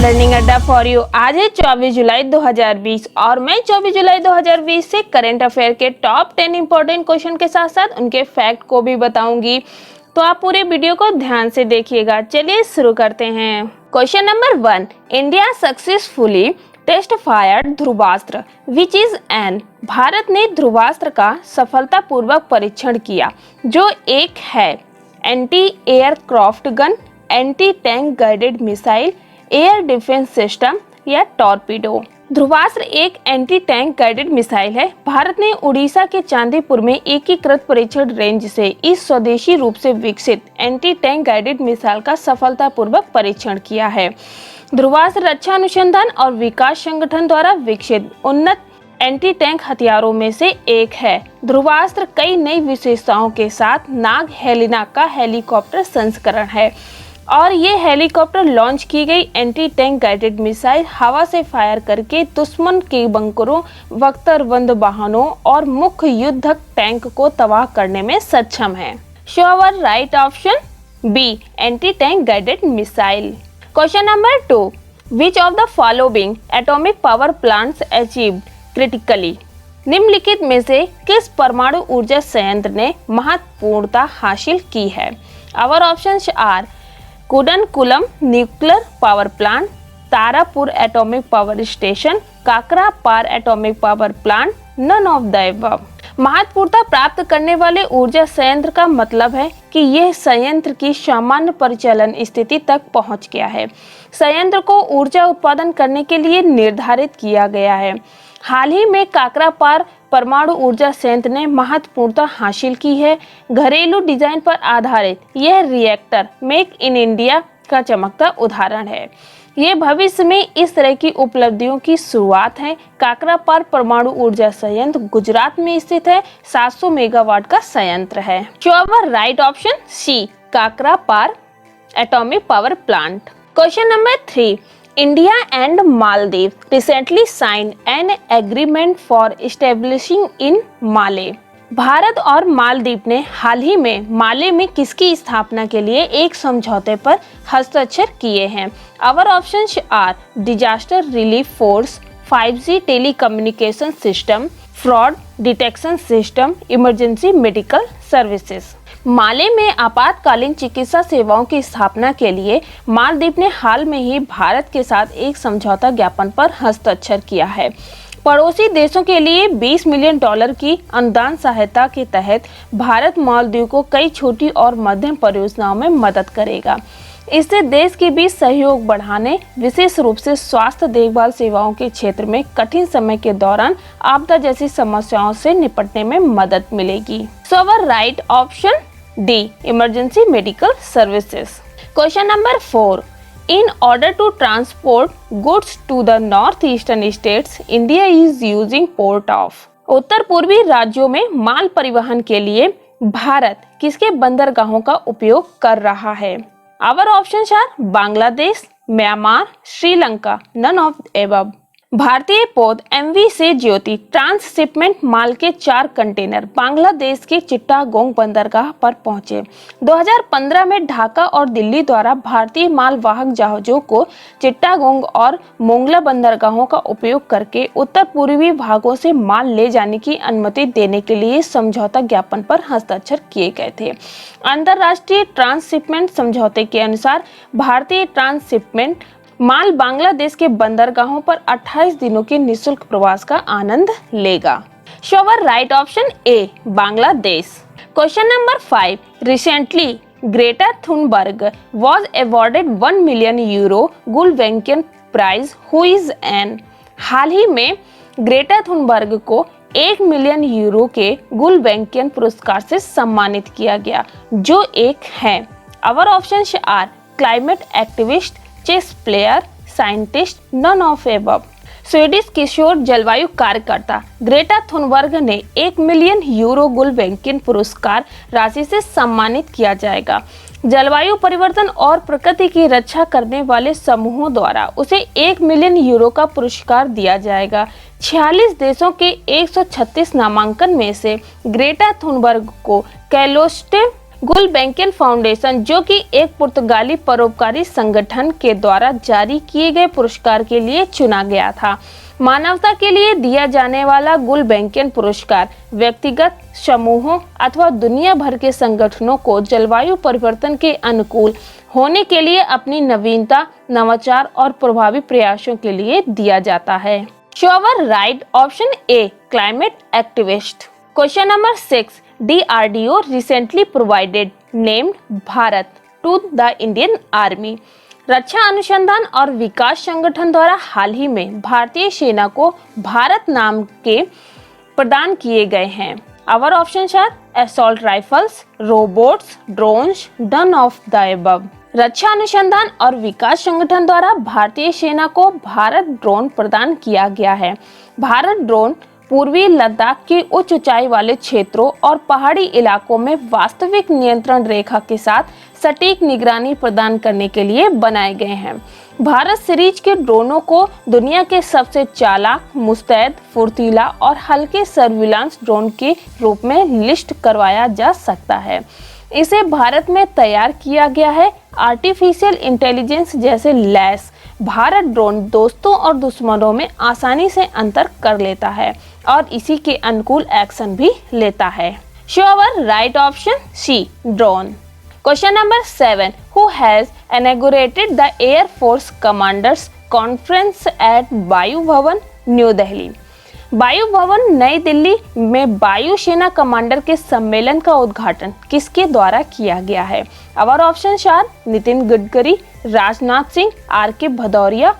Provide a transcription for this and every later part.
Learning अड्डा for you. आज है 24 जुलाई 2020 और मैं 24 जुलाई 2020 से करंट अफेयर के टॉप 10 इंपॉर्टेंट क्वेश्चन के साथ साथ उनके फैक्ट को भी बताऊंगी, तो आप पूरे वीडियो को ध्यान से देखिएगा। चलिए शुरू करते हैं। Question number 1, India successfully test fired Dhruvastra which is an. Bharat ने ध्रुवास्त्र का सफलतापूर्वक परीक्षण किया जो एक है anti aircraft gun, anti tank guided missile, air defence system या टॉर्पीडो। ध्रुवास्त्र एक एंटी टैंक गाइडेड मिसाइल है। भारत ने उड़ीसा के चांदीपुर में एकीकृत परीक्षण रेंज से इस स्वदेशी रूप से विकसित एंटी टैंक गाइडेड मिसाइल का सफलतापूर्वक परीक्षण किया है। ध्रुवास्त्र रक्षा अनुसंधान और विकास संगठन द्वारा विकसित उन्नत एंटी टैंक हथियारों में से एक है। ध्रुवास्त्र कई नई विशेषताओं के साथ नाग हेलिना का हेलीकॉप्टर संस्करण है और ये हेलीकॉप्टर लॉन्च की गई एंटी टैंक गाइडेड मिसाइल हवा से फायर करके दुश्मन के बंकरों, बख्तरबंद वाहनों और मुख्य युद्धक टैंक को तबाह करने में सक्षम है। So our right option B, anti tank guided missile. Question number 2, which of the following atomic power plants achieved critically. निम्नलिखित में से किस परमाणु ऊर्जा संयंत्र ने महत्वपूर्णता हासिल की है। Our options are Kudankulam nuclear power plant, Tarapur atomic power station, Kakrapar atomic power plant, none of the above. महत्वपूर्णता प्राप्त करने वाले ऊर्जा संयंत्र का मतलब है कि यह संयंत्र की सामान्य परिचालन स्थिति तक पहुंच गया है। संयंत्र को ऊर्जा उत्पादन करने के लिए निर्धारित किया गया है। हाल ही में काकरापार परमाणु ऊर्जा संयंत्र ने महत्वपूर्णता हासिल की है। घरेलू डिजाइन पर आधारित यह रिएक्टर मेक इन इंडिया का चमकता उदाहरण है। ये भविष्य में इस तरह की उपलब्धियों की शुरुआत है। काकरापार परमाणु ऊर्जा संयंत्र गुजरात में स्थित है। 700 मेगावाट का संयंत्र है। So our right option C, Kakrapar atomic power plant. Question number 3, India and Maldives recently signed an agreement for establishing in Malé। Bharat और मालदीव ने हाल ही में माले में किसकी स्थापना के लिए एक समझौते पर हस्ताक्षर किए हैं। Our options are disaster relief force, 5G telecommunication system, fraud detection system, emergency medical services. Male में आपातकालीन चिकित्सा सेवाओं की स्थापना के लिए मालदीव ने हाल में ही भारत के साथ एक समझौता ज्ञापन पर हस्ताक्षर किया है। पड़ोसी देशों के लिए $20 मिलियन की अनुदान सहायता के तहत भारत मालदीव को कई छोटी और मध्यम परियोजनाओं में मदद करेगा। इससे देश के बीच सहयोग बढ़ाने, विशेष रूप से स्वास्थ्य देखभाल सेवाओं के क्षेत्र में कठिन समय के दौरान आपदा जैसी समस्याओं से निपटने में मदद मिलेगी। So our right option D, emergency medical services. Question number 4, in order to transport goods to the north eastern states, India is using port of. उत्तर पूर्वी राज्यों में माल परिवहन के लिए भारत किसके बंदरगाहों का उपयोग कर रहा है। Our options are Bangladesh, Myanmar, Sri Lanka, none of the above. भारतीय पोत MV से ज्योति ट्रांसशिपमेंट माल के 4 कंटेनर बांग्लादेश के चिट्टागोंग बंदरगाह पर पहुंचे। 2015 में ढाका और दिल्ली द्वारा भारतीय माल वाहक जहाजों को चिट्टागोंग और मोंगला बंदरगाहों का उपयोग करके उत्तर पूर्वी भागों से माल ले जाने की अनुमति देने के लिए समझौता ज्ञापन पर हस्ताक्षर किए गए थे। अंतर्राष्ट्रीय ट्रांसशिपमेंट समझौते के अनुसार भारतीय ट्रांसशिपमेंट माल बांग्लादेश के बंदरगाहों पर 28 दिनों के निःशुल्क प्रवास का आनंद लेगा। So our right option A, Bangladesh. Question number 5, recently Greta Thunberg was awarded 1 million euro Gulbenkian prize who is an. हाल ही में ग्रेटा थुनबर्ग को 1 मिलियन यूरो के गुलवेंकियन पुरस्कार से सम्मानित किया गया जो एक है। Our options are climate activist, chess player, scientist, none of above. Swedish किशोर जलवायु कार्यकर्ता ग्रेटा थुनबर्ग ने 1 मिलियन यूरो गुलवेंकियन पुरस्कार राशि से सम्मानित किया जाएगा। जलवायु परिवर्तन और प्रकृति की रक्षा करने वाले समूहों द्वारा उसे 1 मिलियन यूरो का पुरस्कार दिया जाएगा। 46 देशों के 136 नामांकन में से ग्रेटा थुनबर्ग को कैलोस्टे गुलबेंकियन फाउंडेशन, जो कि एक पुर्तगाली परोपकारी संगठन के द्वारा जारी किए गए पुरस्कार के लिए चुना गया था। मानवता के लिए दिया जाने वाला गुलबेंकियन पुरस्कार व्यक्तिगत, समूहों अथवा दुनिया भर के संगठनों को जलवायु परिवर्तन के अनुकूल होने के लिए अपनी नवीनता, नवाचार और प्रभावी प्रयासों के लिए दिया जाता है। So our right option A, climate activist. Question number 6, DRDO recently provided named Bharat to the Indian Army। रक्षा अनुसंधान और विकास संगठन द्वारा हाल ही में भारतीय सेना को भारत नाम के प्रदान किए गए हैं। Our options are assault rifles, robots, drones, none of the above। रक्षा अनुसंधान और विकास संगठन द्वारा भारतीय सेना को भारत ड्रोन प्रदान किया गया है। भारत ड्रोन पूर्वी लद्दाख की उच्च ऊंचाई वाले क्षेत्रों और पहाड़ी इलाकों में वास्तविक नियंत्रण रेखा के साथ सटीक निगरानी प्रदान करने के लिए बनाए गए हैं। भारत सीरीज के ड्रोनों को दुनिया के सबसे चालाक, मुस्तैद, फुर्तीला और हल्के सर्विलांस ड्रोन के रूप में लिस्ट करवाया जा सकता है। इसे भारत में तैयार किया गया है। आर्टिफिशियल इंटेलिजेंस जैसे लैस भारत ड्रोन दोस्तों और दुश्मनों में आसानी से अंतर कर लेता है और इसी के अनुकूल एक्शन भी लेता है। So our right option C, drone. Question number 7, who has inaugurated the air force commanders conference at Vayu Bhavan, new Delhi. वायु भवन नई दिल्ली में वायुसेना कमांडर के सम्मेलन का उद्घाटन किसके द्वारा किया गया है? Our options are Nitin Gadkari, Rajnath Singh, R K. Bhadauria,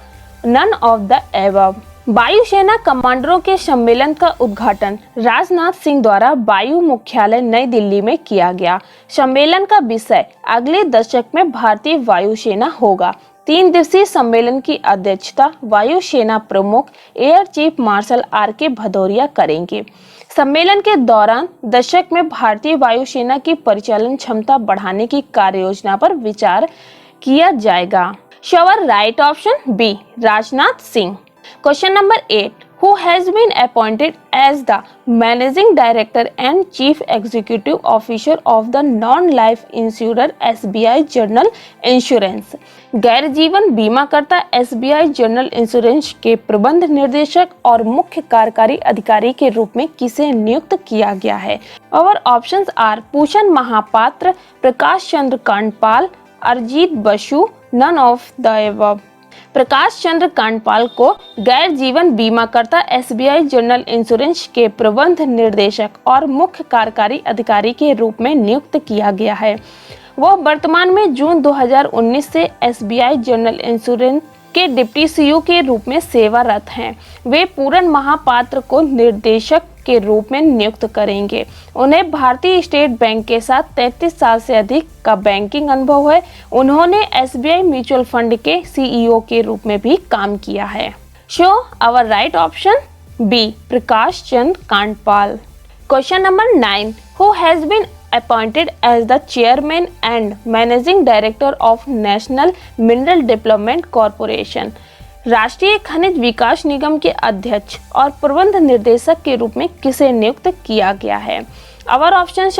none of the above. वायुसेना कमांडरों के सम्मेलन का उद्घाटन राजनाथ सिंह द्वारा वायु मुख्यालय नई दिल्ली में किया गया। सम्मेलन का विषय अगले दशक में भारतीय वायुसेना होगा। 3 दिवसीय सम्मेलन की अध्यक्षता वायुसेना प्रमुख air chief marshal R K. Bhadauria करेंगे। सम्मेलन के दौरान दशक में भारतीय वायुसेना की परिचालन क्षमता बढ़ाने की कार्ययोजना पर विचार किया जाएगा। Sure right option B, Rajnath Singh. Question number 8, who has been appointed as the managing director and chief executive officer of the non-life insurer SBI General Insurance। गैर जीवन बीमाकर्ता SBI जनरल इंश्योरेंस के प्रबंध निर्देशक और मुख्य कार्यकारी अधिकारी के रूप में किसे नियुक्त किया गया है? Our options are Pushan Mahapatra, Prakash Chandra Kandpal, Arijit Basu, none of the above. Prakash Chandra Kandpal को गैर जीवन बीमाकर्ता SBI जनरल इंश्योरेंस के प्रबंध निर्देशक और मुख्य कार्यकारी अधिकारी के रूप में नियुक्त किया गया है। वह वर्तमान में जून 2019 से SBI जनरल इंश्योरेंस के डिप्टी CEO के रूप में सेवारत हैं। वे पूरन महापात्र को निर्देशक के रूप में नियुक्त करेंगे। उन्हें भारतीय स्टेट बैंक के साथ 33 साल से अधिक का बैंकिंग अनुभव है। उन्होंने SBI म्यूचुअल फंड के CEO के रूप में भी काम किया है। So our right option B, Prakash Chandra Kandpal. Question number 9, who has been appointed as the chairman and managing director of National Mineral Development Corporation। राष्ट्रीय खनिज विकास निगम के अध्यक्ष और प्रबंध निर्देशक के रूप में किसे नियुक्त किया गया है? Our options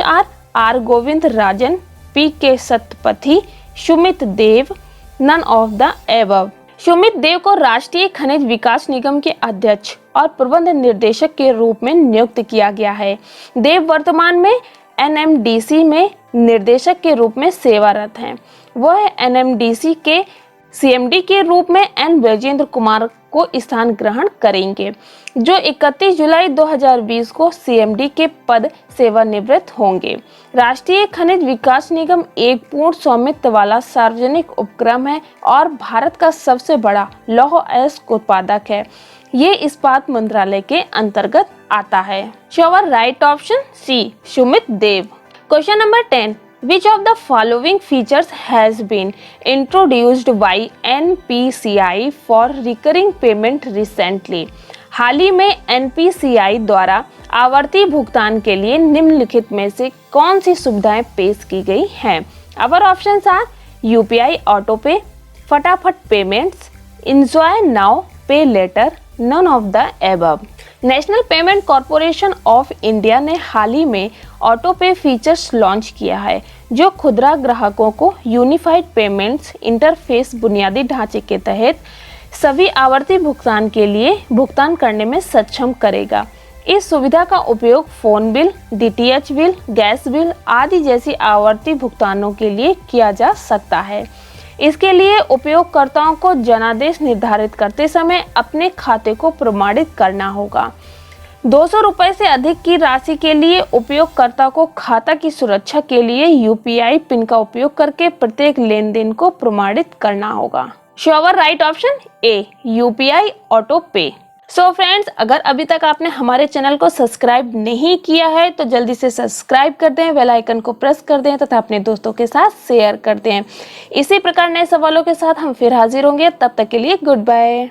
are Govind Rajan, P.K. Satpathy, Sumit Dev, none of the above. Sumit Dev को राष्ट्रीय खनिज विकास निगम के अध्यक्ष और प्रबंध निर्देशक के रूप में नियुक्त किया गया है। देव वर्तमान में NMDC में निर्देशक के रूप में सेवारत हैं। वह NMDC के CMD के रूप में N वैजेंद्र कुमार को स्थान ग्रहण करेंगे, जो 31 जुलाई 2020 को CMD के पद सेवानिवृत्त होंगे। राष्ट्रीय खनिज विकास निगम एक पूर्ण स्वामित्व वाला सार्वजनिक उपक्रम है और भारत का सबसे बड़ा लौह अयस्क उत्पादक है। ये इस्पात मंत्रालय के अंतर्गत आता है। Sure right option C, Sumit Dev. Question number 10, which of the following features has been introduced by NPCI for recurring payment recently? हाल ही में NPCI द्वारा आवर्ती भुगतान के लिए निम्नलिखित में से कौन सी सुविधाएं पेश की गई हैं? Our options are UPI auto pay, Fatafat payments, enjoy now, pay later, none of the above. National payment corporation of India ने हाल ही में ऑटो पे फीचर्स लॉन्च किया है, जो खुदरा ग्राहकों को यूनिफाइड पेमेंट्स इंटरफेस बुनियादी ढांचे के तहत सभी आवर्ती भुगतान के लिए भुगतान करने में सक्षम करेगा। इस सुविधा का उपयोग phone bill, DTH bill, gas bill आदि जैसी आवर्ती भुगतानों के लिए किया जा सकता है। इसके लिए उपयोगकर्ताओं को जनादेश निर्धारित करते समय अपने खाते को प्रमाणित करना होगा। 200 रुपए से अधिक की राशि के लिए उपयोगकर्ता को खाता की सुरक्षा के लिए यूपीआई पिन का उपयोग करके प्रत्येक लेनदेन को प्रमाणित करना होगा। So our right option A, UPI auto pay. So friends, अगर अभी तक आपने हमारे चैनल को सब्सक्राइब नहीं किया है तो जल्दी से सब्सक्राइब कर दें, बेल आइकन को प्रेस कर दें तथा अपने दोस्तों के साथ शेयर कर दें। इसी प्रकार नए सवालों के साथ हम फिर हाजिर होंगे, तब तक के लिए गुड बाय।